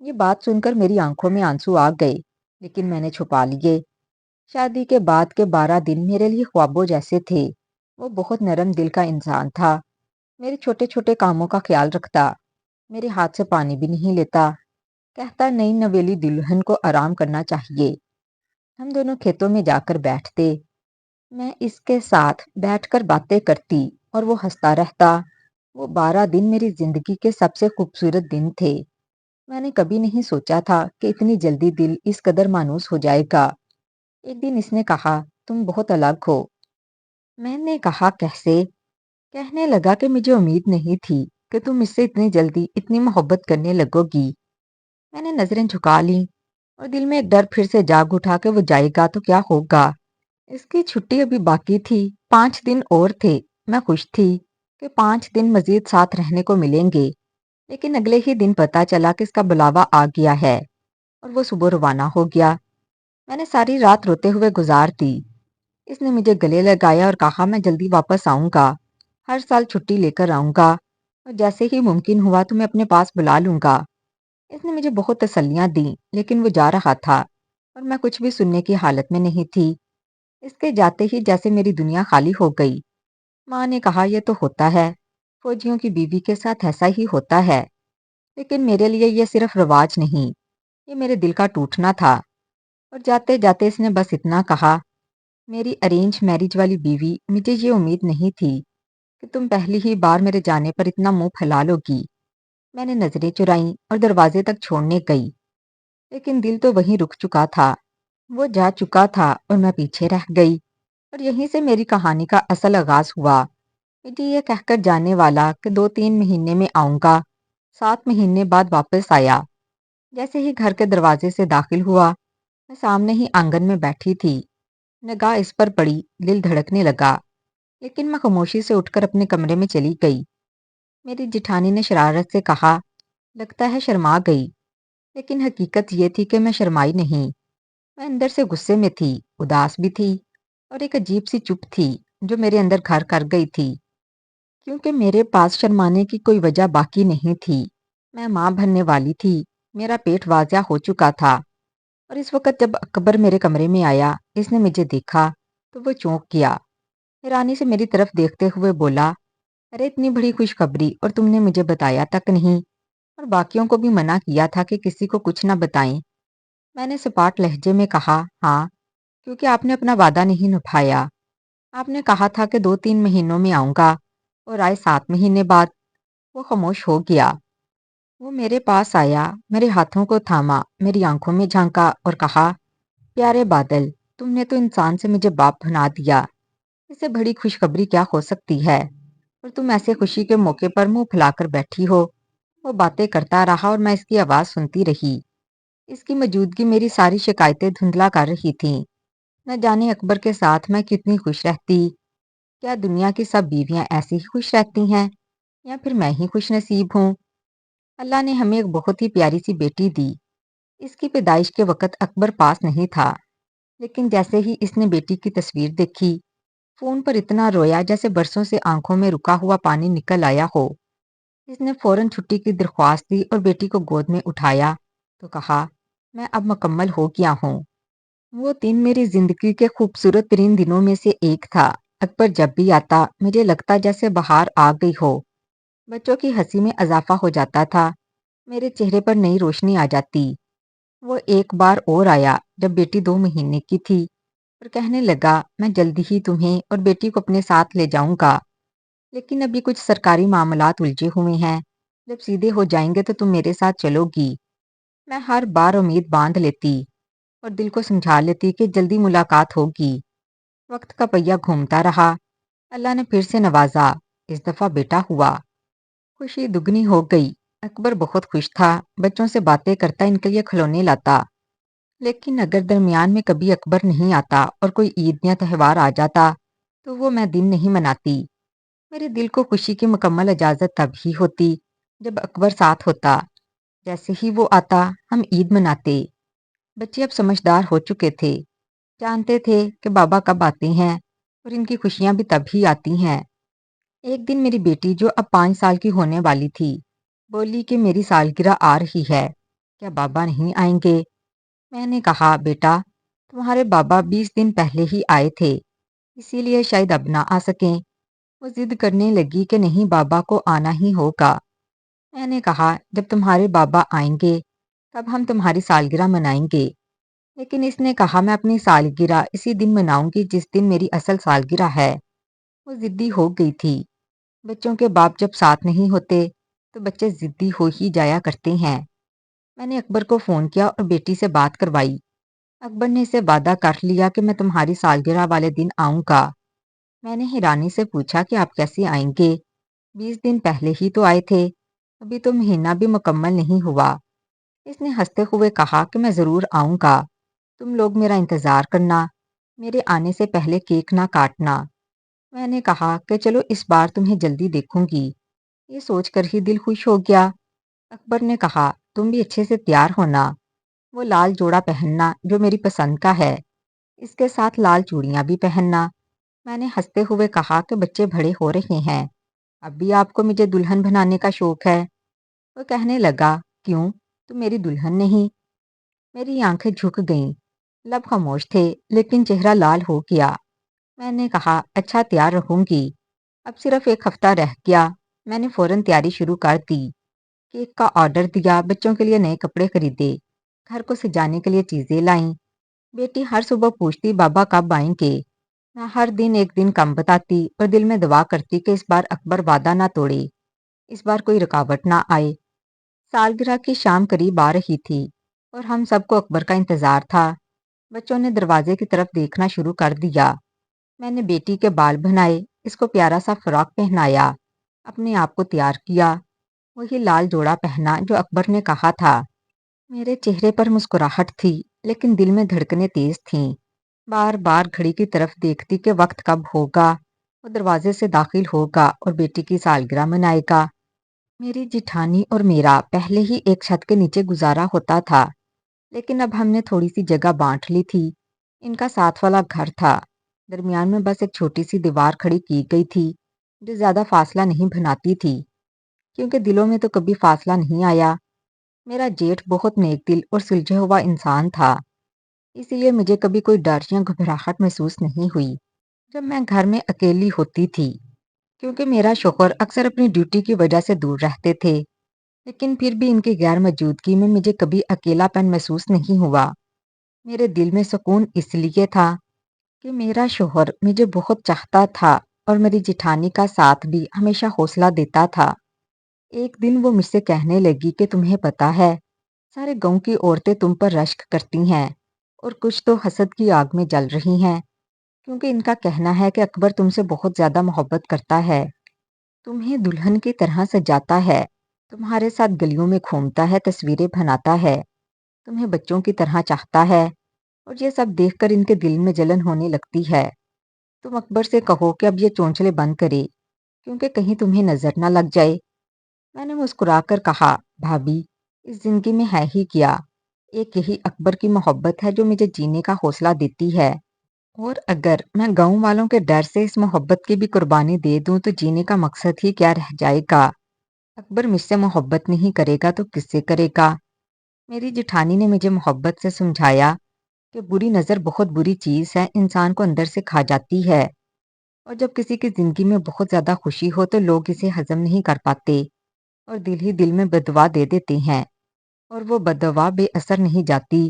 یہ بات سن کر میری آنکھوں میں آنسو آ گئے، لیکن میں نے چھپا لیے۔ شادی کے بعد کے 12 دن میرے لیے خوابوں جیسے تھے۔ وہ بہت نرم دل کا انسان تھا، میرے چھوٹے چھوٹے کاموں کا خیال رکھتا، میرے ہاتھ سے پانی بھی نہیں لیتا، کہتا نئی نویلی دلہن کو آرام کرنا چاہیے۔ ہم دونوں کھیتوں میں جا کر بیٹھتے، میں اس کے ساتھ بیٹھ کر باتیں کرتی اور وہ ہنستا رہتا۔ وہ 12 دن میری زندگی کے سب سے خوبصورت دن تھے۔ میں نے کبھی نہیں سوچا تھا کہ اتنی جلدی دل اس قدر مانوس ہو جائے گا۔ ایک دن اس نے کہا، تم بہت الگ ہو۔ میں نے کہا، کیسے؟ کہنے لگا کہ مجھے امید نہیں تھی کہ تم اس سے اتنی جلدی اتنی محبت کرنے لگو گی۔ میں نے نظریں جھکا لیں اور دل میں ایک ڈر پھر سے جاگ اٹھا کہ وہ جائے گا تو کیا ہوگا۔ اس کی چھٹی ابھی باقی تھی، 5 دن اور تھے۔ میں خوش تھی کہ 5 دن مزید ساتھ رہنے کو ملیں گے، لیکن اگلے ہی دن پتا چلا کہ اس کا بلاوا آ گیا ہے اور وہ صبح روانہ ہو گیا۔ میں نے ساری رات روتے ہوئے گزار دی۔ اس نے مجھے گلے لگایا اور کہا، میں جلدی واپس آؤں گا، ہر سال چھٹی لے کر آؤں گا اور جیسے ہی ممکن ہوا تمہیں اپنے پاس بلا لوں گا۔ اس نے مجھے بہت تسلیاں دیں، لیکن وہ جا رہا تھا اور میں کچھ بھی سننے کی حالت میں نہیں تھی۔ اس کے جاتے ہی جیسے میری دنیا خالی ہو گئی۔ ماں نے کہا، یہ تو ہوتا ہے، فوجیوں کی بیوی کے ساتھ ایسا ہی ہوتا ہے، لیکن میرے لیے یہ صرف رواج نہیں، یہ میرے دل کا ٹوٹنا تھا۔ اور جاتے جاتے اس نے بس اتنا کہا، میری ارینج میرج والی بیوی، مجھے یہ امید نہیں تھی کہ تم پہلی ہی بار میرے جانے پر اتنا منہ پھیلا لو گی۔ میں نے نظریں چرائیں اور دروازے تک چھوڑنے گئی، لیکن دل تو وہیں رک چکا تھا۔ وہ جا چکا تھا اور میں پیچھے رہ گئی، اور یہیں سے میری کہانی کا اصل آغاز ہوا۔ مجھے یہ کہہ کر جانے والا کہ 2-3 مہینے میں آؤں گا، 7 مہینے بعد واپس آیا۔ جیسے ہی گھر کے دروازے سے داخل ہوا، میں سامنے ہی آنگن میں بیٹھی تھی۔ نگاہ اس پر پڑی، دل دھڑکنے لگا، لیکن میں خاموشی سے اٹھ کر اپنے کمرے میں چلی گئی۔ میری جٹھانی نے شرارت سے کہا، لگتا ہے شرما گئی، لیکن حقیقت یہ تھی کہ میں شرمائی نہیں۔ میں اندر سے غصے میں تھی، اداس بھی تھی، اور ایک عجیب سی چپ تھی جو میرے اندر گھر کر گئی تھی، کیونکہ میرے پاس شرمانے کی کوئی وجہ باقی نہیں تھی۔ میں ماں بننے والی تھی، میرا پیٹ واضح ہو چکا تھا، اور اس وقت جب اکبر میرے کمرے میں آیا، اس نے مجھے دیکھا تو وہ چونک گیا۔ حیرانی سے میری طرف دیکھتے ہوئے بولا، ارے اتنی بڑی خوشخبری اور تم نے مجھے بتایا تک نہیں، اور باقیوں کو بھی منع کیا تھا کہ کسی کو کچھ نہ بتائیں۔ میں نے سپاٹ لہجے میں کہا، ہاں، کیونکہ آپ نے اپنا وعدہ نہیں نبھایا۔ آپ نے کہا تھا کہ 2-3 مہینوں میں آؤں گا، اور آئے 7 مہینے بعد۔ وہ خاموش ہو گیا۔ وہ میرے پاس آیا، میرے ہاتھوں کو تھاما، میری آنکھوں میں جھانکا اور کہا، پیارے بادل، تم نے تو انسان سے مجھے باپ بنا دیا۔ اس سے بڑی خوشخبری کیا ہو سکتی ہے؟ اور تم ایسے خوشی کے موقع پر منہ پھیلا کر بیٹھی ہو۔ وہ باتیں کرتا رہا اور میں اس کی آواز سنتی رہی۔ اس کی موجودگی میری ساری شکایتیں دھندلا کر رہی تھیں۔ نہ جانے اکبر کے ساتھ میں کتنی خوش رہتی۔ کیا دنیا کی سب بیویاں ایسی ہی خوش رہتی ہیں، یا پھر میں ہی خوش نصیب ہوں؟ اللہ نے ہمیں ایک بہت ہی پیاری سی بیٹی دی۔ اس کی پیدائش کے وقت اکبر پاس نہیں تھا، لیکن جیسے ہی اس نے بیٹی کی تصویر دیکھی، فون پر اتنا رویا جیسے برسوں سے آنکھوں میں رکا ہوا پانی نکل آیا ہو۔ اس نے فوراً چھٹی کی درخواست دی اور بیٹی کو گود میں اٹھایا تو کہا، میں اب مکمل ہو گیا ہوں۔ وہ دن میری زندگی کے خوبصورت ترین دنوں میں سے ایک تھا۔ اکبر جب بھی آتا، مجھے لگتا جیسے بہار آ گئی ہو۔ بچوں کی ہنسی میں اضافہ ہو جاتا تھا، میرے چہرے پر نئی روشنی آ جاتی۔ وہ ایک بار اور آیا جب بیٹی 2 مہینے کی تھی، اور کہنے لگا، میں جلدی ہی تمہیں اور بیٹی کو اپنے ساتھ لے جاؤں گا، لیکن ابھی کچھ سرکاری معاملات الجھے ہوئے ہیں، جب سیدھے ہو جائیں گے تو تم میرے ساتھ چلو گی۔ میں ہر بار امید باندھ لیتی اور دل کو سمجھا لیتی کہ جلدی ملاقات ہوگی۔ وقت کا پہیہ گھومتا رہا۔ اللہ نے پھر سے نوازا، اس دفعہ بیٹا ہوا۔ خوشی دگنی ہو گئی۔ اکبر بہت خوش تھا، بچوں سے باتیں کرتا، ان کے لیے کھلونے لاتا۔ لیکن اگر درمیان میں کبھی اکبر نہیں آتا اور کوئی عید یا تہوار آ جاتا تو وہ میں دن نہیں مناتی۔ میرے دل کو خوشی کی مکمل اجازت تب ہی ہوتی جب اکبر ساتھ ہوتا۔ جیسے ہی وہ آتا، ہم عید مناتے۔ بچے اب سمجھدار ہو چکے تھے، جانتے تھے کہ بابا کب آتے ہیں اور ان کی خوشیاں بھی تب ہی آتی ہیں۔ ایک دن میری بیٹی جو اب 5 سال کی ہونے والی تھی، بولی کہ میری سالگرہ آ رہی ہے۔ کیا بابا نہیں آئیں گے؟ میں نے کہا بیٹا تمہارے بابا 20 دن پہلے ہی آئے تھے، اسی لیے شاید اب نہ آ سکیں۔ وہ ضد کرنے لگی کہ نہیں بابا کو آنا ہی ہوگا۔ میں نے کہا جب تمہارے بابا آئیں گے تب ہم تمہاری سالگرہ منائیں گے، لیکن اس نے کہا میں اپنی سالگرہ اسی دن مناؤں گی جس دن میری اصل سالگرہ ہے۔ وہ ضدی ہو گئی تھی۔ بچوں کے باپ جب ساتھ نہیں ہوتے تو بچے ضدی ہو ہی جایا کرتے ہیں۔ میں نے اکبر کو فون کیا اور بیٹی سے بات کروائی۔ اکبر نے اسے وعدہ کر لیا کہ میں تمہاری سالگرہ والے دن آؤں گا۔ میں نے حیرانی سے پوچھا کہ آپ کیسے آئیں گے؟ 20 دن پہلے ہی تو آئے تھے، ابھی تو مہینہ بھی مکمل نہیں ہوا۔ اس نے ہنستے ہوئے کہا کہ میں ضرور آؤں گا، تم لوگ میرا انتظار کرنا، میرے آنے سے پہلے کیک نہ کاٹنا۔ میں نے کہا کہ چلو اس بار تمہیں جلدی دیکھوں گی، یہ سوچ کر ہی دل خوش ہو گیا۔ اکبر نے کہا تم بھی اچھے سے تیار ہونا، وہ لال جوڑا پہننا جو میری پسند کا ہے، اس کے ساتھ لال چوڑیاں بھی پہننا۔ میں نے ہنستے ہوئے کہا کہ بچے بڑے ہو رہے ہیں، اب بھی آپ کو مجھے دلہن بنانے کا شوق ہے؟ وہ کہنے لگا کیوں، تم میری دلہن نہیں؟ میری آنکھیں جھک گئیں، لب خاموش تھے لیکن چہرہ لال ہو گیا۔ میں نے کہا اچھا تیار رہوں گی، اب صرف ایک ہفتہ رہ گیا۔ میں نے فوراً تیاری شروع کر دی، کیک کا آرڈر دیا، بچوں کے لیے نئے کپڑے خریدے، گھر کو سجانے کے لیے چیزیں لائیں۔ بیٹی ہر صبح پوچھتی بابا کب آئیں گے؟ میں ہر دن ایک دن کم بتاتی اور دل میں دعا کرتی کہ اس بار اکبر وعدہ نہ توڑے، اس بار کوئی رکاوٹ نہ آئے۔ سالگرہ کی شام قریب آ رہی تھی اور ہم سب کو اکبر کا انتظار تھا۔ بچوں نے دروازے کی طرف دیکھنا شروع کر دیا۔ میں نے بیٹی کے بال بنائے، اس کو پیارا سا فراک پہنایا، اپنے آپ کو تیار کیا، وہی لال جوڑا پہنا جو اکبر نے کہا تھا۔ میرے چہرے پر مسکراہٹ تھی لیکن دل میں دھڑکنیں تیز تھیں۔ بار بار گھڑی کی طرف دیکھتی کہ وقت کب ہوگا، وہ دروازے سے داخل ہوگا اور بیٹی کی سالگرہ منائے گا۔ میری جیٹھانی اور میرا پہلے ہی ایک چھت کے نیچے گزارا ہوتا تھا، لیکن اب ہم نے تھوڑی سی جگہ بانٹ لی تھی۔ ان کا ساتھ والا گھر تھا، درمیان میں بس ایک چھوٹی سی دیوار کھڑی کی گئی تھی جو زیادہ فاصلہ نہیں بناتی تھی، کیونکہ دلوں میں تو کبھی فاصلہ نہیں آیا۔ میرا جیٹھ بہت نیک دل اور سلجھا ہوا انسان تھا، اسی لیے مجھے کبھی کوئی ڈر یا گھبراہٹ محسوس نہیں ہوئی جب میں گھر میں اکیلی ہوتی تھی، کیونکہ میرا شوہر اکثر اپنی ڈیوٹی کی وجہ سے دور رہتے تھے، لیکن پھر بھی ان کی غیر موجودگی میں مجھے کبھی اکیلا پن محسوس نہیں ہوا۔ میرے دل میں سکون اس لیے تھا کہ میرا شوہر مجھے بہت چاہتا تھا اور میری جیٹھانی کا ساتھ بھی ہمیشہ حوصلہ دیتا تھا۔ ایک دن وہ مجھ سے کہنے لگی کہ تمہیں پتہ ہے سارے گاؤں کی عورتیں تم پر رشک کرتی ہیں اور کچھ تو حسد کی آگ میں جل رہی ہیں، کیونکہ ان کا کہنا ہے کہ اکبر تم سے بہت زیادہ محبت کرتا ہے، تمہیں دلہن کی طرح سجاتا ہے، تمہارے ساتھ گلیوں میں گھومتا ہے، تصویریں بناتا ہے، تمہیں بچوں کی طرح چاہتا ہے، اور یہ سب دیکھ کر ان کے دل میں جلن ہونے لگتی ہے۔ تم اکبر سے کہو کہ اب یہ چونچلے بند کرے، کیونکہ کہیں تمہیں نظر نہ لگ جائے۔ میں نے مسکرا کر کہا بھابھی اس زندگی میں ہے ہی کیا، ایک یہی اکبر کی محبت ہے جو مجھے جینے کا حوصلہ دیتی ہے، اور اگر میں گاؤں والوں کے ڈر سے اس محبت کی بھی قربانی دے دوں تو جینے کا مقصد ہی کیا رہ جائے گا؟ اکبر مجھ سے محبت نہیں کرے گا تو کس سے کرے گا؟ میری جیٹھانی نے مجھے محبت سے سمجھایا کہ بری نظر بہت بری چیز ہے، انسان کو اندر سے کھا جاتی ہے، اور جب کسی کی زندگی میں بہت زیادہ خوشی ہو تو لوگ اسے ہضم نہیں کر پاتے اور دل ہی دل میں بددعا دے دیتے ہیں، اور وہ بددعا بے اثر نہیں جاتی۔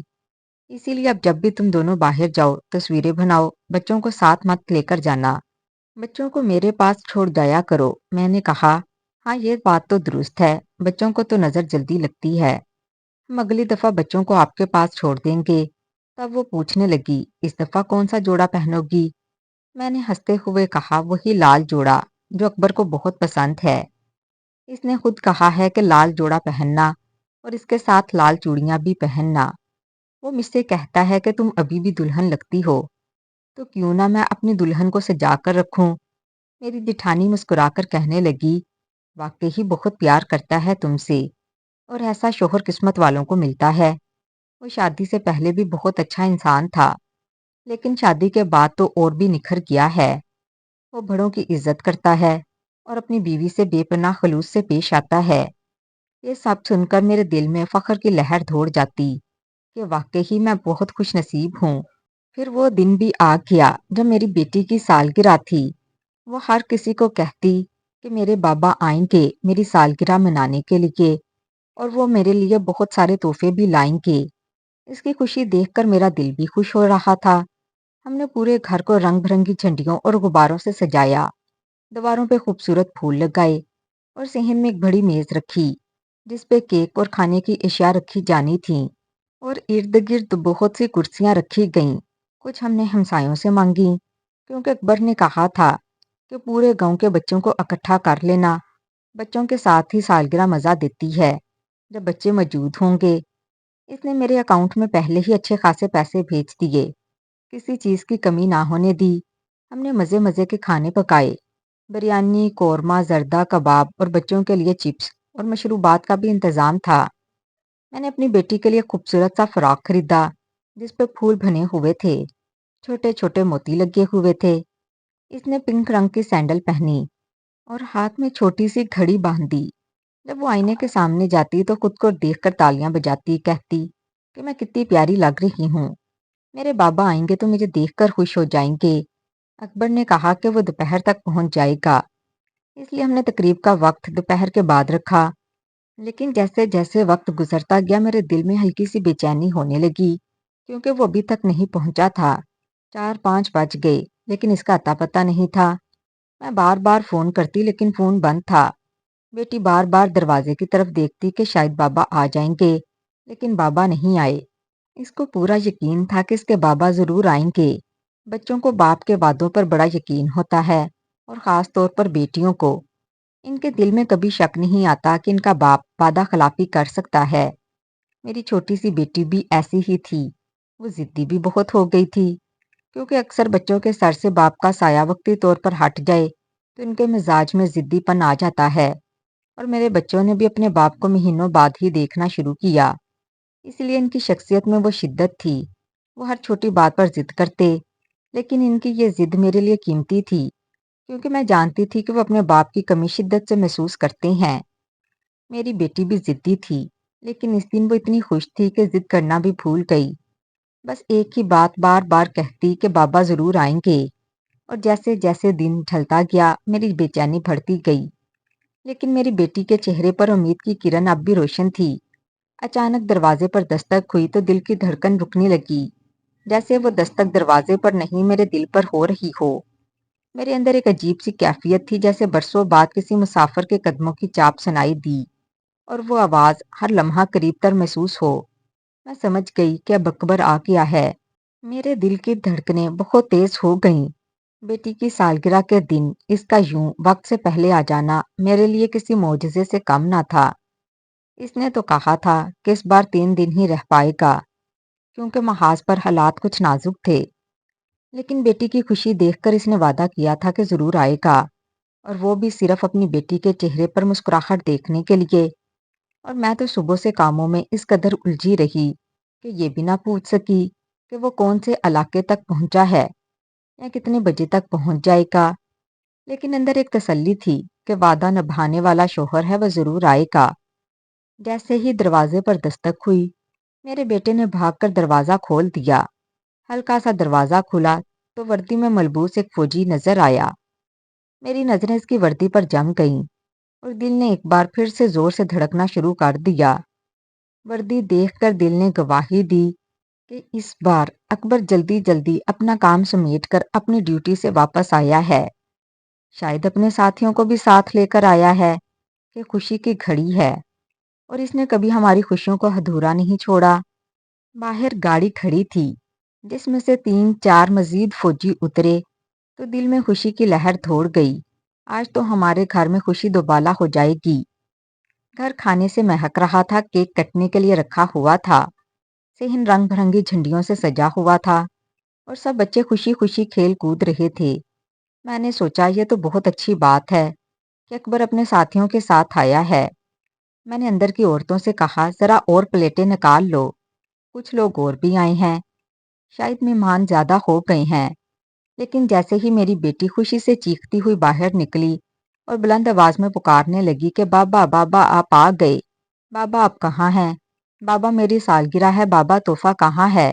اسی لیے اب جب بھی تم دونوں باہر جاؤ تصویریں بناؤ، بچوں کو ساتھ مت لے کر جانا، بچوں کو میرے پاس چھوڑ جایا کرو۔ میں نے کہا ہاں یہ بات تو درست ہے، بچوں کو تو نظر جلدی لگتی ہے، ہم اگلی دفعہ بچوں کو آپ کے پاس چھوڑ دیں گے۔ تب وہ پوچھنے لگی اس دفعہ کون سا جوڑا پہنو گی؟ میں نے ہنستے ہوئے کہا وہی لال جوڑا جو اکبر کو بہت پسند ہے، اس نے خود کہا ہے کہ لال جوڑا پہننا اور اس کے ساتھ لال چوڑیاں بھی پہننا۔ وہ مجھ سے کہتا ہے کہ تم ابھی بھی دلہن لگتی ہو، تو کیوں نہ میں اپنی دلہن کو سجا کر رکھوں؟ میری جیٹھانی مسکرا کر کہنے لگی واقعی بہت پیار کرتا ہے تم سے، اور ایسا شوہر قسمت والوں کو ملتا ہے۔ وہ شادی سے پہلے بھی بہت اچھا انسان تھا، لیکن شادی کے بعد تو اور بھی نکھر گیا ہے۔ وہ بڑوں کی عزت کرتا ہے اور اپنی بیوی سے بے پناہ خلوص سے پیش آتا ہے۔ یہ سب سن کر میرے دل میں فخر کی لہر دوڑ جاتی کہ واقعی میں بہت خوش نصیب ہوں۔ پھر وہ دن بھی آ گیا جب میری بیٹی کی سالگرہ تھی۔ وہ ہر کسی کو کہتی کہ میرے بابا آئیں گے میری سالگرہ منانے کے لیے، اور وہ میرے لیے بہت سارے تحفے بھی لائیں گے۔ اس کی خوشی دیکھ کر میرا دل بھی خوش ہو رہا تھا۔ ہم نے پورے گھر کو رنگ برنگی جھنڈیوں اور غباروں سے سجایا، دیواروں پہ خوبصورت پھول لگائے، اور صحن میں ایک بڑی میز رکھی جس پہ کیک اور کھانے کی اشیاء رکھی جانی تھیں، اور ارد گرد بہت سی کرسیاں رکھی گئیں۔ کچھ ہم نے ہمسایوں سے مانگی، کیونکہ اکبر نے کہا تھا کہ پورے گاؤں کے بچوں کو اکٹھا کر لینا، بچوں کے ساتھ ہی سالگرہ مزہ دیتی ہے جب بچے موجود ہوں گے۔ اس نے میرے اکاؤنٹ میں پہلے ہی اچھے خاصے پیسے بھیج دیے، کسی چیز کی کمی نہ ہونے دی۔ ہم نے مزے مزے کے کھانے پکائے، بریانی، قورمہ، زردہ کباب، اور بچوں کے لیے چپس اور مشروبات کا بھی انتظام تھا۔ میں نے اپنی بیٹی کے لیے خوبصورت سا فراق خریدا جس پہ پھول بنے ہوئے تھے، چھوٹے چھوٹے موتی لگے ہوئے تھے۔ اس نے پنک رنگ کی سینڈل پہنی اور ہاتھ میں چھوٹی سی گھڑی باندھ دی۔ جب وہ آئینے کے سامنے جاتی تو خود کو دیکھ کر تالیاں بجاتی، کہتی کہ میں کتنی پیاری لگ رہی ہوں، میرے بابا آئیں گے تو مجھے دیکھ کر خوش ہو جائیں گے۔ اکبر نے کہا کہ وہ دوپہر تک پہنچ جائے گا، اس لیے ہم نے تقریب کا وقت دوپہر کے بعد رکھا۔ لیکن جیسے جیسے وقت گزرتا گیا میرے دل میں ہلکی سی بے چینی ہونے لگی، کیونکہ وہ ابھی تک نہیں پہنچا تھا۔ 4-5 بج گئے لیکن اس کا اتا پتہ نہیں تھا۔ میں بار بار فون کرتی لیکن فون بند تھا۔ بیٹی بار بار دروازے کی طرف دیکھتی کہ شاید بابا آ جائیں گے، لیکن بابا نہیں آئے۔ اس کو پورا یقین تھا کہ اس کے بابا ضرور آئیں گے۔ بچوں کو باپ کے وعدوں پر بڑا یقین ہوتا ہے، اور خاص طور پر بیٹیوں کو۔ ان کے دل میں کبھی شک نہیں آتا کہ ان کا باپ وعدہ خلافی کر سکتا ہے۔ میری چھوٹی سی بیٹی بھی ایسی ہی تھی، وہ ضدی بھی بہت ہو گئی تھی، کیونکہ اکثر بچوں کے سر سے باپ کا سایہ وقتی طور پر ہٹ جائے تو ان کے مزاج میں ضدی پن آ جاتا ہے، اور میرے بچوں نے بھی اپنے باپ کو مہینوں بعد ہی دیکھنا شروع کیا۔ اس لیے ان کی شخصیت میں وہ شدت تھی، وہ ہر چھوٹی بات پر ضد کرتے، لیکن ان کی یہ ضد میرے لیے قیمتی تھی، کیونکہ میں جانتی تھی کہ وہ اپنے باپ کی کمی شدت سے محسوس کرتے ہیں۔ میری بیٹی بھی ضدی تھی، لیکن اس دن وہ اتنی خوش تھی کہ ضد کرنا بھی بھول گئی۔ بس ایک ہی بات بار بار کہتی کہ بابا ضرور آئیں گے، اور جیسے جیسے دن ڈھلتا گیا میری بے چینی بڑھتی گئی۔ لیکن میری بیٹی کے چہرے پر امید کی کرن اب بھی روشن تھی۔ اچانک دروازے پر دستک ہوئی تو دل کی دھڑکن رکنے لگی، جیسے وہ دستک دروازے پر نہیں میرے دل پر ہو رہی ہو۔ میرے اندر ایک عجیب سی کیفیت تھی، جیسے برسوں بعد کسی مسافر کے قدموں کی چاپ سنائی دی، اور وہ آواز ہر لمحہ قریب تر محسوس ہو۔ میں سمجھ گئی کہ اب اکبر آ گیا ہے۔ میرے دل کی دھڑکنیں بہت تیز ہو گئیں۔ بیٹی کی سالگرہ کے دن اس کا یوں وقت سے پہلے آ جانا میرے لیے کسی معجزے سے کم نہ تھا۔ اس نے تو کہا تھا کہ اس بار 3 دن ہی رہ پائے گا، کیونکہ محاذ پر حالات کچھ نازک تھے۔ لیکن بیٹی کی خوشی دیکھ کر اس نے وعدہ کیا تھا کہ ضرور آئے گا، اور وہ بھی صرف اپنی بیٹی کے چہرے پر مسکراہٹ دیکھنے کے لیے۔ اور میں تو صبح سے کاموں میں اس قدر الجھی رہی کہ یہ بھی نہ پوچھ سکی کہ وہ کون سے علاقے تک پہنچا ہے یا کتنے بجے تک پہنچ جائے گا۔ لیکن اندر ایک تسلی تھی کہ وعدہ نبھانے والا شوہر ہے، وہ ضرور آئے گا۔ جیسے ہی دروازے پر دستک ہوئی میرے بیٹے نے بھاگ کر دروازہ کھول دیا۔ ہلکا سا دروازہ کھلا تو وردی میں ملبوس ایک فوجی نظر آیا۔ میری نظریں اس کی وردی پر جم گئیں، اور دل نے ایک بار پھر سے زور سے دھڑکنا شروع کر دیا۔ وردی دیکھ کر دل نے گواہی دی کہ اس بار اکبر جلدی جلدی اپنا کام سمیٹ کر اپنی ڈیوٹی سے واپس آیا ہے۔ شاید اپنے ساتھیوں کو بھی ساتھ لے کر آیا ہے کہ خوشی کی گھڑی ہے، اور اس نے کبھی ہماری خوشیوں کو ادھورا نہیں چھوڑا۔ باہر گاڑی کھڑی تھی جس میں سے 3-4 مزید فوجی اترے تو دل میں خوشی کی لہر دوڑ گئی۔ آج تو ہمارے گھر میں خوشی دوبالا ہو جائے گی۔ گھر کھانے سے مہک رہا تھا، کیک کٹنے کے لیے رکھا ہوا تھا، صحن رنگ برنگی جھنڈیوں سے سجا ہوا تھا، اور سب بچے خوشی خوشی کھیل کود رہے تھے۔ میں نے سوچا یہ تو بہت اچھی بات ہے کہ اکبر اپنے ساتھیوں کے ساتھ آیا ہے۔ میں نے اندر کی عورتوں سے کہا ذرا اور پلیٹیں نکال لو، کچھ لوگ اور بھی آئے ہیں، شاید مہمان زیادہ ہو گئے ہیں۔ لیکن جیسے ہی میری بیٹی خوشی سے چیختی ہوئی باہر نکلی اور بلند آواز میں پکارنے لگی کہ بابا بابا آپ آ گئے، بابا آپ کہاں ہیں؟ بابا میری سالگرہ ہے، بابا تحفہ کہاں ہے؟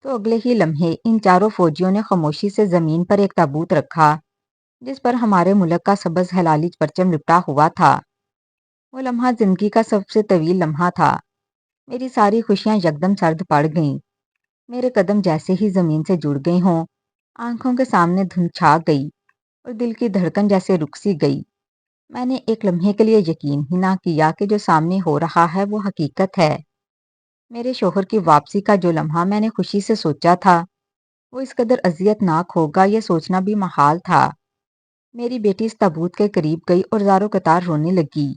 تو اگلے ہی لمحے ان چاروں فوجیوں نے خاموشی سے زمین پر ایک تابوت رکھا جس پر ہمارے ملک کا سبز ہلالی پرچم لپٹا ہوا تھا۔ وہ لمحہ زندگی کا سب سے طویل لمحہ تھا۔ میری ساری خوشیاں یکدم سرد پڑ گئیں۔ میرے قدم جیسے ہی زمین سے جڑ گئے ہوں، آنکھوں کے سامنے دھند چھا گئی اور دل کی دھڑکن جیسے رک سی گئی۔ میں نے ایک لمحے کے لیے یقین ہی نہ کیا کہ جو سامنے ہو رہا ہے وہ حقیقت ہے۔ میرے شوہر کی واپسی کا جو لمحہ میں نے خوشی سے سوچا تھا وہ اس قدر اذیت ناک ہوگا یہ سوچنا بھی محال تھا۔ میری بیٹی اس تابوت کے قریب گئی اور زاروں قطار رونے لگی۔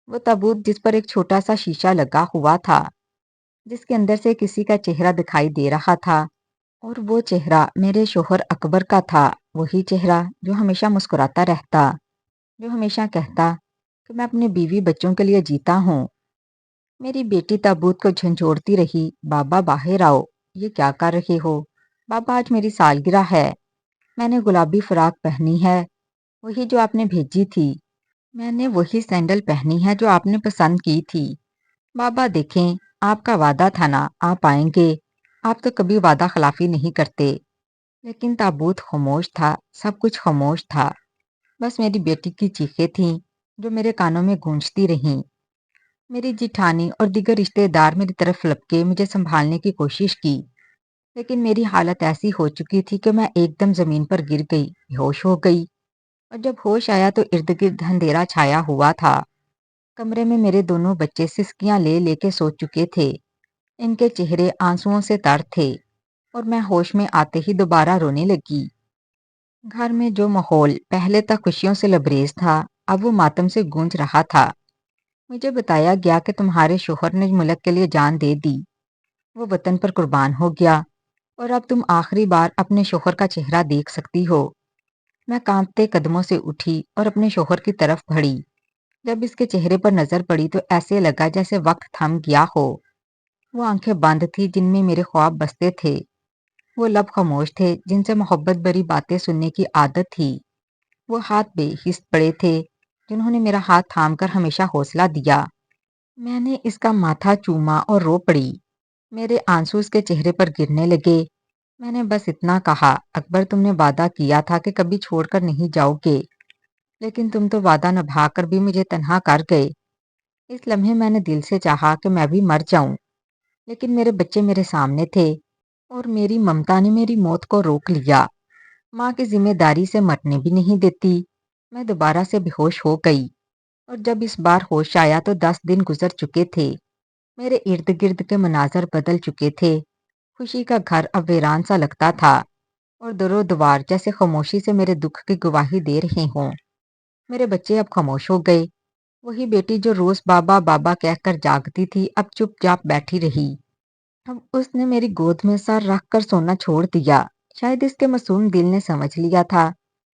وہ تابوت جس پر ایک چھوٹا سا شیشہ لگا ہوا تھا، جس کے اندر سے کسی کا چہرہ دکھائی دے رہا تھا، اور وہ چہرہ میرے شوہر اکبر کا تھا، وہی چہرہ جو ہمیشہ مسکراتا رہتا، جو ہمیشہ کہتا کہ میں اپنے بیوی بچوں کے لیے جیتا ہوں۔ میری بیٹی تابوت کو جھنجھوڑتی رہی، بابا باہر آؤ، یہ کیا کر رہے ہو؟ بابا آج میری سالگرہ ہے، میں نے گلابی فراق پہنی ہے، وہی جو آپ نے بھیجی تھی، میں نے وہی سینڈل پہنی ہے جو آپ نے پسند کی تھی۔ بابا دیکھیں، آپ کا وعدہ تھا نا آپ آئیں گے، آپ تو کبھی وعدہ خلافی نہیں کرتے۔ لیکن تابوت خاموش تھا، سب کچھ خاموش تھا، بس میری بیٹی کی چیخیں تھیں جو میرے کانوں میں گونجتی رہیں۔ میری جیٹھانی اور دیگر رشتے دار میری طرف لپکے مجھے سنبھالنے کی کوشش کی، لیکن میری حالت ایسی ہو چکی تھی کہ میں ایک دم زمین پر گر گئی، بے ہوش ہو گئی، اور جب ہوش آیا تو ارد گرد اندھیرا چھایا ہوا تھا۔ کمرے میں میرے دونوں بچے سسکیاں لے لے کے سو چکے تھے، ان کے چہرے آنسوؤں سے تر تھے، اور میں ہوش میں آتے ہی دوبارہ رونے لگی۔ گھر میں جو ماحول پہلے تک خوشیوں سے لبریز تھا اب وہ ماتم سے گونج رہا تھا۔ مجھے بتایا گیا کہ تمہارے شوہر نے ملک کے لیے جان دے دی، وہ وطن پر قربان ہو گیا، اور اب تم آخری بار اپنے شوہر کا چہرہ دیکھ سکتی ہو۔ میں کانپتے قدموں سے اٹھی اور اپنے شوہر کی طرف بڑھی۔ جب اس کے چہرے پر نظر پڑی تو ایسے لگا جیسے وقت تھم گیا ہو۔ وہ آنکھیں بند تھی جن میں میرے خواب بستے تھے، وہ لب خاموش تھے جن سے محبت بھری باتیں سننے کی عادت تھی، وہ ہاتھ بے حس پڑے تھے جنہوں نے میرا ہاتھ تھام کر ہمیشہ حوصلہ دیا۔ میں نے اس کا ماتھا چوما اور رو پڑی، میرے آنسو اس کے چہرے پر گرنے لگے۔ میں نے بس اتنا کہا، اکبر تم نے وعدہ کیا تھا کہ کبھی چھوڑ کر نہیں جاؤ گے، لیکن تم تو وعدہ نبھا کر بھی مجھے تنہا کر گئے۔ اس لمحے میں نے دل سے چاہا کہ میں بھی مر جاؤں، لیکن میرے بچے میرے سامنے تھے، اور میری ممتا نے میری موت کو روک لیا۔ ماں کی ذمہ داری سے مرنے بھی نہیں دیتی۔ میں دوبارہ سے بے ہوش ہو گئی، اور جب اس بار ہوش آیا تو 10 دن گزر چکے تھے۔ میرے ارد گرد کے مناظر بدل چکے تھے، خوشی کا گھر اب ویران سا لگتا تھا، اور در و دیوار جیسے خاموشی سے میرے دکھ کی گواہی دے رہے ہوں۔ میرے بچے اب خاموش ہو گئے، وہی بیٹی جو روز بابا بابا کہہ کر جاگتی تھی اب چپ چاپ بیٹھی رہی۔ اب اس نے میری گود میں سر رکھ کر سونا چھوڑ دیا۔ شاید اس کے معصوم دل نے سمجھ لیا تھا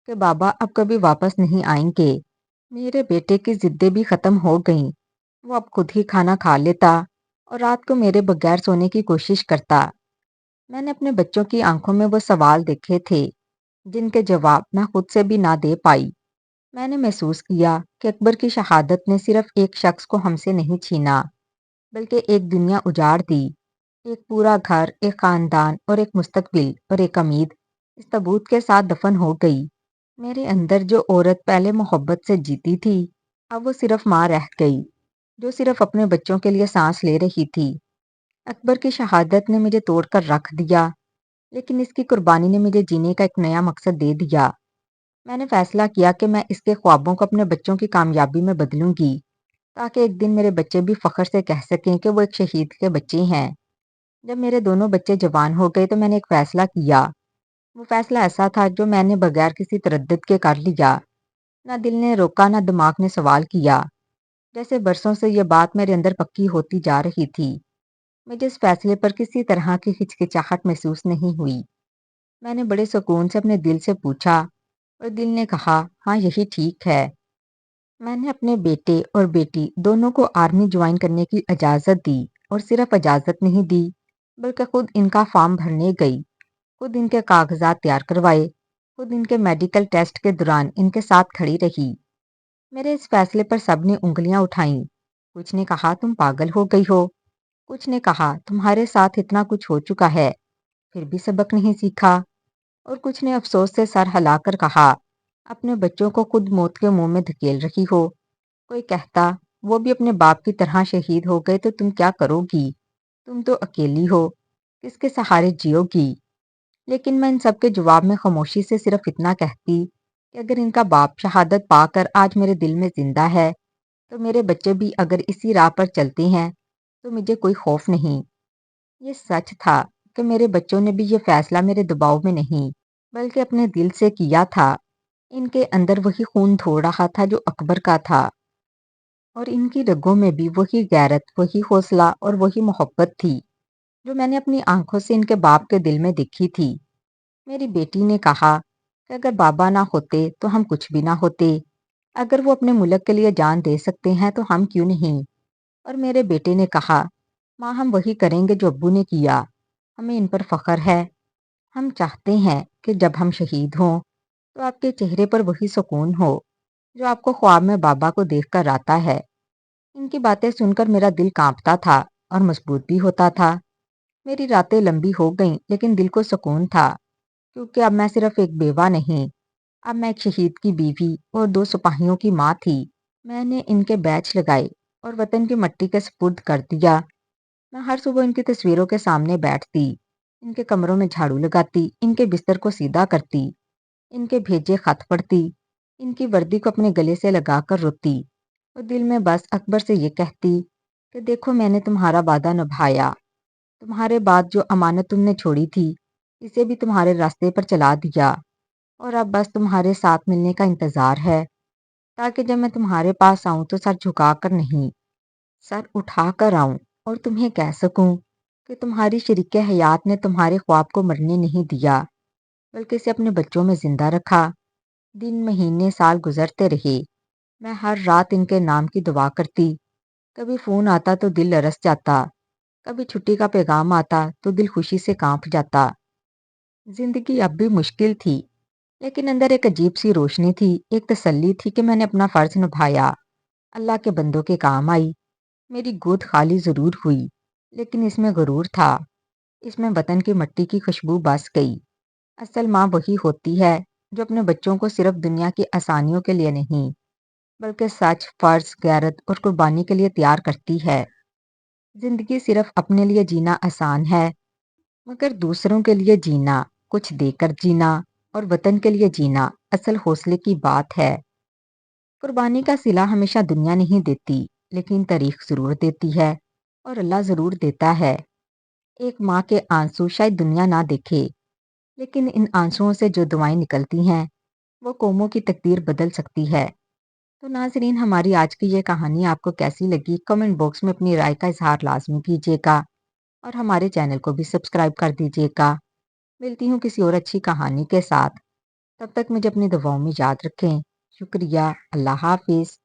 کہ بابا اب کبھی واپس نہیں آئیں گے۔ میرے بیٹے کی ضدیں بھی ختم ہو گئیں، وہ اب خود ہی کھانا کھا لیتا اور رات کو میرے بغیر سونے کی کوشش کرتا۔ میں نے اپنے بچوں کی آنکھوں میں وہ سوال دیکھے تھے جن کے جواب میں خود سے بھی نہ دے پائی۔ میں نے محسوس کیا کہ اکبر کی شہادت نے صرف ایک شخص کو ہم سے نہیں چھینا، بلکہ ایک دنیا اجاڑ دی، ایک پورا گھر، ایک خاندان اور ایک مستقبل اور ایک امید اس تابوت کے ساتھ دفن ہو گئی۔ میرے اندر جو عورت پہلے محبت سے جیتی تھی اب وہ صرف ماں رہ گئی، جو صرف اپنے بچوں کے لیے سانس لے رہی تھی۔ اکبر کی شہادت نے مجھے توڑ کر رکھ دیا، لیکن اس کی قربانی نے مجھے جینے کا ایک نیا مقصد دے دیا۔ میں نے فیصلہ کیا کہ میں اس کے خوابوں کو اپنے بچوں کی کامیابی میں بدلوں گی، تاکہ ایک دن میرے بچے بھی فخر سے کہہ سکیں کہ وہ ایک شہید کے بچے ہیں۔ جب میرے دونوں بچے جوان ہو گئے تو میں نے ایک فیصلہ کیا۔ وہ فیصلہ ایسا تھا جو میں نے بغیر کسی تردد کے کر لیا۔ نہ دل نے روکا نہ دماغ نے سوال کیا، جیسے برسوں سے یہ بات میرے اندر پکی ہوتی جا رہی تھی۔ مجھے اس فیصلے پر کسی طرح کی ہچکچاہٹ محسوس نہیں ہوئی۔ میں نے بڑے سکون سے اپنے دل سے پوچھا، اور دل نے کہا ہاں یہی ٹھیک ہے۔ میں نے اپنے بیٹے اور بیٹی دونوں کو آرمی جوائن کرنے کی اجازت دی، اور صرف اجازت نہیں دی بلکہ خود ان کا فارم بھرنے گئی، خود ان کے کاغذات تیار کروائے، خود ان کے میڈیکل ٹیسٹ کے دوران ان کے ساتھ کھڑی رہی۔ میرے اس فیصلے پر سب نے انگلیاں اٹھائیں، کچھ نے کہا تم پاگل ہو گئی ہو، کچھ نے کہا تمہارے ساتھ اتنا کچھ ہو چکا ہے پھر بھی سبق نہیں سیکھا، اور کچھ نے افسوس سے سر ہلا کر کہا اپنے بچوں کو خود موت کے منہ میں دھکیل رہی ہو۔ کوئی کہتا وہ بھی اپنے باپ کی طرح شہید ہو گئے تو تم کیا کرو گی، تم تو اکیلی ہو، کس کے سہارے جیو گی؟ لیکن میں ان سب کے جواب میں خاموشی سے صرف اتنا کہتی کہ اگر ان کا باپ شہادت پا کر آج میرے دل میں زندہ ہے تو میرے بچے بھی اگر اسی راہ پر چلتے ہیں تو مجھے کوئی خوف نہیں۔ یہ سچ تھا کہ میرے بچوں نے بھی یہ فیصلہ میرے دباؤ میں نہیں بلکہ اپنے دل سے کیا تھا۔ ان کے اندر وہی خون دوڑ رہا تھا جو اکبر کا تھا، اور ان کی رگوں میں بھی وہی غیرت، وہی حوصلہ اور وہی محبت تھی جو میں نے اپنی آنکھوں سے ان کے باپ کے دل میں دیکھی تھی۔ میری بیٹی نے کہا کہ اگر بابا نہ ہوتے تو ہم کچھ بھی نہ ہوتے، اگر وہ اپنے ملک کے لیے جان دے سکتے ہیں تو ہم کیوں نہیں؟ اور میرے بیٹے نے کہا ماں ہم وہی کریں گے جو ابو نے کیا، ہمیں ان پر فخر ہے، ہم چاہتے ہیں کہ جب ہم شہید ہوں تو آپ کے چہرے پر وہی سکون ہو جو آپ کو خواب میں بابا کو دیکھ کر آتا ہے۔ ان کی باتیں سن کر میرا دل کانپتا تھا اور مضبوط بھی ہوتا تھا۔ میری راتیں لمبی ہو گئیں لیکن دل کو سکون تھا، کیونکہ اب میں صرف ایک بیوہ نہیں، اب میں ایک شہید کی بیوی اور دو سپاہیوں کی ماں تھی۔ میں نے ان کے بیچ لگائے اور وطن کی مٹی کے سپرد کر دیا۔ میں ہر صبح ان کی تصویروں کے سامنے بیٹھتی، ان کے کمروں میں جھاڑو لگاتی، ان کے بستر کو سیدھا کرتی، ان کے بھیجے خط پڑھتی، ان کی وردی کو اپنے گلے سے لگا کر روتی، اور دل میں بس اکبر سے یہ کہتی کہ دیکھو میں نے تمہارا وعدہ نبھایا، تمہارے بعد جو امانت تم نے چھوڑی تھی اسے بھی تمہارے راستے پر چلا دیا، اور اب بس تمہارے ساتھ ملنے کا انتظار ہے، تاکہ جب میں تمہارے پاس آؤں تو سر جھکا کر نہیں، سر اٹھا کر آؤں اور تمہیں کہہ سکوں کہ تمہاری شریک حیات نے تمہارے خواب کو مرنے نہیں دیا بلکہ اسے اپنے بچوں میں زندہ رکھا۔ دن مہینے سال گزرتے رہے، میں ہر رات ان کے نام کی دعا کرتی، کبھی فون آتا تو دل لرز جاتا، کبھی چھٹی کا پیغام آتا تو دل خوشی سے کانپ جاتا۔ زندگی اب بھی مشکل تھی لیکن اندر ایک عجیب سی روشنی تھی، ایک تسلی تھی کہ میں نے اپنا فرض نبھایا، اللہ کے بندوں کے کام آئی۔ میری گود خالی ضرور ہوئی لیکن اس میں غرور تھا، اس میں وطن کی مٹی کی خوشبو بس گئی۔ اصل ماں وہی ہوتی ہے جو اپنے بچوں کو صرف دنیا کی آسانیوں کے لیے نہیں بلکہ سچ، فرض، غیرت اور قربانی کے لیے تیار کرتی ہے۔ زندگی صرف اپنے لیے جینا آسان ہے، مگر دوسروں کے لیے جینا، کچھ دے کر جینا اور وطن کے لیے جینا اصل حوصلے کی بات ہے۔ قربانی کا صلہ ہمیشہ دنیا نہیں دیتی لیکن تاریخ ضرور دیتی ہے، اور اللہ ضرور دیتا ہے۔ ایک ماں کے آنسو شاید دنیا نہ دیکھے لیکن ان آنسوؤں سے جو دعائیں نکلتی ہیں وہ قوموں کی تقدیر بدل سکتی ہے۔ تو ناظرین، ہماری آج کی یہ کہانی آپ کو کیسی لگی؟ کمنٹ باکس میں اپنی رائے کا اظہار لازمی کیجیے گا، اور ہمارے چینل کو بھی سبسکرائب کر دیجیے گا۔ ملتی ہوں کسی اور اچھی کہانی کے ساتھ، تب تک مجھے اپنی دعاؤں میں یاد رکھیں۔ شکریہ، اللہ حافظ۔